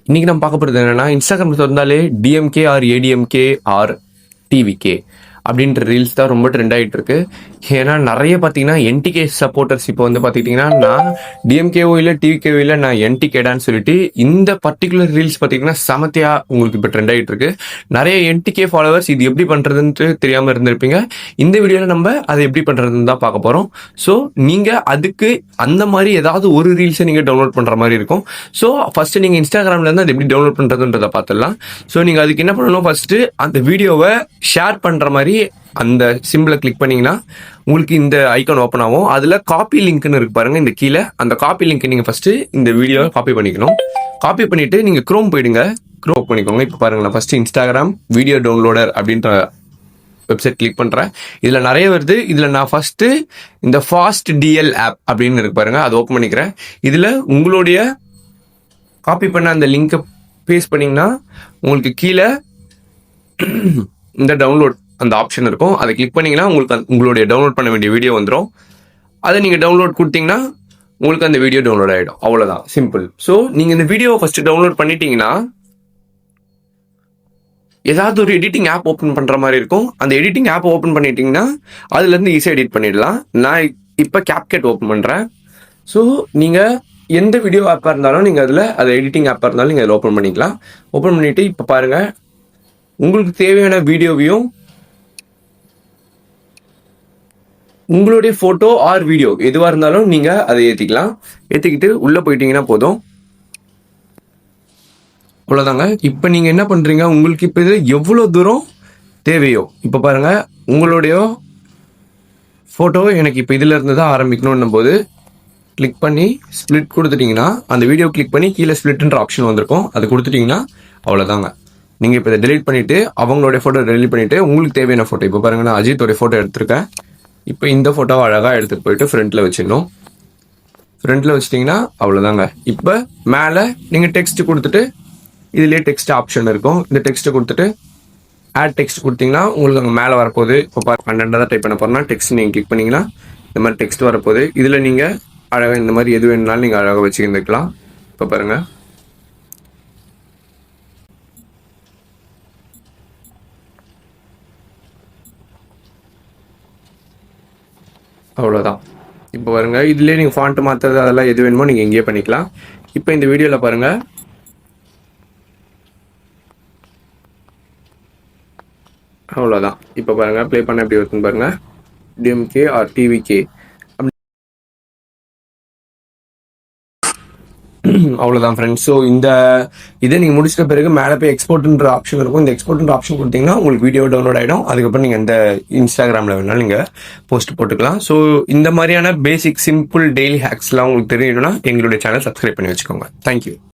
இன்னைக்கு நம்ம பார்க்க போகிறது என்னன்னா, இன்ஸ்டாகிராம் திறந்தாலே டிஎம்கே ஆர் ஏடிஎம்கே ஆர் டிவிகே அப்படின்ற ரீல்ஸ் தான் ரொம்ப ட்ரெண்ட் ஆகிட்டு இருக்கு. ஏன்னா நிறைய பார்த்தீங்கன்னா என்டிகே சப்போர்ட்டர்ஸ் இப்போ வந்து பார்த்துக்கிட்டிங்கன்னா, நான் டிஎம்கேவோ இல்லை டிவிகேவோ இல்லை, நான் என்டிகேடான்னு சொல்லிட்டு இந்த பர்டிகுலர் ரீல்ஸ் பார்த்தீங்கன்னா சமத்தியாக உங்களுக்கு இப்போ ட்ரெண்ட் ஆகிட்டு இருக்கு. நிறைய என்டிகே ஃபாலோவர்ஸ் இது எப்படி பண்ணுறதுன்ட்டு தெரியாமல் இருந்திருப்பீங்க. இந்த வீடியோவில் நம்ம அதை எப்படி பண்ணுறதுன்னு தான் பார்க்க போகிறோம். ஸோ நீங்கள் அதுக்கு அந்த மாதிரி ஏதாவது ஒரு ரீல்ஸை நீங்கள் டவுன்லோட் பண்ணுற மாதிரி இருக்கும். ஸோ ஃபஸ்ட்டு நீங்கள் இன்ஸ்டாகிராம்லேருந்து அது எப்படி டவுன்லோட் பண்ணுறதுன்றதை பார்த்துடலாம். ஸோ நீங்கள் அதுக்கு என்ன பண்ணணும், ஃபஸ்ட்டு அந்த வீடியோவை ஷேர் பண்ணுற மாதிரி அந்த சிம்பிளை கிளிக் பண்ணீங்கன்னா உங்களுக்கு இந்த ஐக்கான் ஓப்பன் ஆகும். அதில் காப்பி லிங்க்னு இருக்கு பாருங்க, இந்த கீழே அந்த காப்பி லிங்க் நீங்கள் ஃபஸ்ட்டு இந்த வீடியோவை காப்பி பண்ணிக்கணும். காப்பி பண்ணிவிட்டு நீங்கள் க்ரோம் போயிடுங்க, க்ரோம் பண்ணிக்கோங்க. இப்போ பாருங்களேன், ஃபஸ்ட்டு இன்ஸ்டாகிராம் வீடியோ டவுன்லோடர் அப்படின்ற வெப்சைட் கிளிக் பண்ணுறேன். இதில் நிறைய வருது. இதில் நான் ஃபஸ்ட்டு இந்த ஃபாஸ்ட் டிஎல் ஆப் அப்படின்னு இருக்கு பாருங்க, அதை ஓப்பன் பண்ணிக்கிறேன். இதில் உங்களுடைய காப்பி பண்ண அந்த லிங்கை பேஸ்ட் பண்ணிங்கன்னா உங்களுக்கு கீழே இந்த டவுன்லோட் அந்த ஆப்ஷன் இருக்கும். அதை கிளிக் பண்ணிங்கன்னா உங்களுக்கு உங்களுடைய டவுன்லோட் பண்ண வேண்டிய வீடியோ வந்துடும். அதை நீங்கள் டவுன்லோட் கொடுத்தீங்கன்னா உங்களுக்கு அந்த வீடியோ டவுன்லோட் ஆகிடும். அவ்வளோதான், சிம்பிள். ஸோ நீங்கள் இந்த வீடியோவை ஃபஸ்ட்டு டவுன்லோட் பண்ணிட்டீங்கன்னா ஏதாவது ஒரு எடிட்டிங் ஆப் ஓப்பன் பண்ணுற மாதிரி இருக்கும். அந்த எடிட்டிங் ஆப் ஓப்பன் பண்ணிட்டீங்கன்னா அதுலேருந்து ஈஸியாக எடிட் பண்ணிடலாம். நான் இப்போ CapCut ஓப்பன் பண்ணுறேன். ஸோ நீங்கள் எந்த வீடியோ ஆப்பாக இருந்தாலும் நீங்கள் அதில் அது எடிட்டிங் ஆப்பாக இருந்தாலும் நீங்கள் அதில் ஓப்பன் பண்ணிக்கலாம். ஓப்பன் பண்ணிவிட்டு இப்போ பாருங்கள், உங்களுக்கு தேவையான வீடியோவையும் உங்களுடைய ஃபோட்டோ ஆர் வீடியோ எதுவாக இருந்தாலும் நீங்கள் அதை ஏற்றிக்கலாம். ஏற்றிக்கிட்டு உள்ளே போயிட்டீங்கன்னா போதும். அவ்வளோதாங்க. இப்போ நீங்கள் என்ன பண்ணுறீங்க, உங்களுக்கு இப்போ இது எவ்வளோ தூரம் தேவையோ, இப்போ பாருங்கள் உங்களுடைய ஃபோட்டோ எனக்கு இப்போ இதில் இருந்து தான் ஆரம்பிக்கணும் போது கிளிக் பண்ணி ஸ்ப்ளிட் கொடுத்துட்டிங்கன்னா அந்த வீடியோ கிளிக் பண்ணி கீழே ஸ்ப்ளிட்ன்ற ஆப்ஷன் வந்திருக்கும், அது கொடுத்துட்டிங்கன்னா அவ்வளோதாங்க. நீங்கள் இப்போ இதை டெலீட் பண்ணிவிட்டு அவங்களுடைய ஃபோட்டோ டெலீட் பண்ணிவிட்டு உங்களுக்கு தேவையான ஃபோட்டோ, இப்போ பாருங்கள் நான் அஜித்தோடைய ஃபோட்டோ எடுத்திருக்கேன். இப்போ இந்த ஃபோட்டோவை அழகாக எடுத்துகிட்டு போயிட்டு ஃப்ரண்ட்டில் வச்சிடணும். ஃப்ரண்ட்டில் வச்சிட்டிங்கன்னா அவ்வளோதாங்க. இப்போ மேலே நீங்கள் டெக்ஸ்ட் கொடுத்துட்டு இதுலேயே டெக்ஸ்ட் ஆப்ஷன் இருக்கும். இந்த டெக்ஸ்ட்டை கொடுத்துட்டு ஆட் டெக்ஸ்ட் கொடுத்தீங்கன்னா உங்களுக்கு அங்கே மேலே வரப்போகுது. இப்போ கண்டென்ட்டாக தான் டைப் பண்ண போகிறோம்னா டெக்ஸ்ட் நீங்கள் கிளிக் பண்ணிங்கன்னா இந்த மாதிரி டெக்ஸ்ட் வரப்போகுது. இதில் நீங்கள் அழகாக இந்த மாதிரி எது வேணுனாலும் நீங்கள் அழகாக வச்சுக்கிந்துக்கலாம். இப்போ பாருங்கள், அவ்வளோதான். இப்போ பாருங்க, இதுலேயே நீங்கள் ஃபாண்ட் மாற்றுறது அதெல்லாம் எது வேணுமோ நீங்கள் எங்கேயே பண்ணிக்கலாம். இப்போ இந்த வீடியோவில் பாருங்கள், அவ்வளோதான். இப்போ பாருங்கள், ப்ளே பண்ண எப்படி வருதுன்னு பாருங்கள், டிஎம்கே ஆர் டிவிகே. அவ்வளோதான் ஃப்ரெண்ட்ஸ். ஸோ இந்த இதை நீங்கள் முடிச்சிட்ட பிறகு மேலே போய் எக்ஸ்போர்ட்ன்ற ஆப்ஷன் இருக்கும். இந்த எக்ஸ்போர்ட்ன்ற ஆப்ஷன் கொடுத்தீங்கன்னா உங்களுக்கு வீடியோ டவுன்லோட் ஆகிடும். அதுக்கப்புறம் நீங்கள் எந்த இன்ஸ்டாகிராமில் வேணாலும் நீங்கள் போஸ்ட் போட்டுக்கலாம். ஸோ இந்த மாதிரியான பேசிக் சிம்பிள் டெய்லி ஹேக்ஸ்லாம் உங்களுக்கு தெரியணும்னா எங்களுடைய சேனல் சப்ஸ்கிரைப் பண்ணி வச்சுக்கோங்க. தேங்க்யூ.